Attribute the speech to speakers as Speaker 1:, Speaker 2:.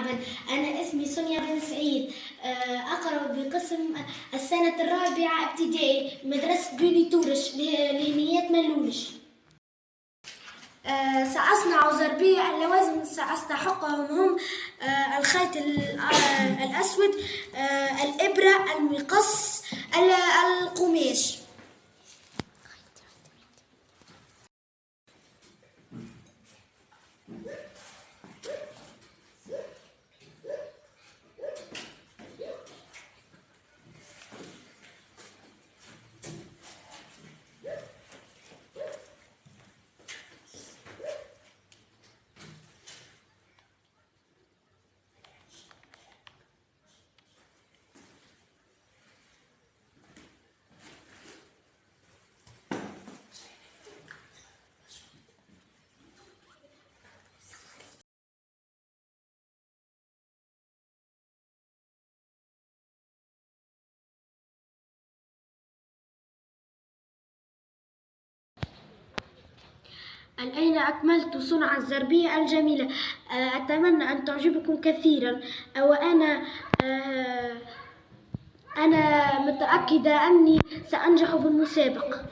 Speaker 1: مرحبا، أنا اسمي سونيا بن سعيد. أقرأ بقسم السنة الرابعة ابتدائي مدرسة بني تورش لنيات ملولش. سأصنع زربية. اللوازم سأستحقهم هم الخيط الأسود، الإبرة، المقص، القماش. الآن أكملت صنع الزربية الجميلة. أتمنى أن تعجبكم كثيرا، وأنا متأكدة أني سأنجح بالمسابقة.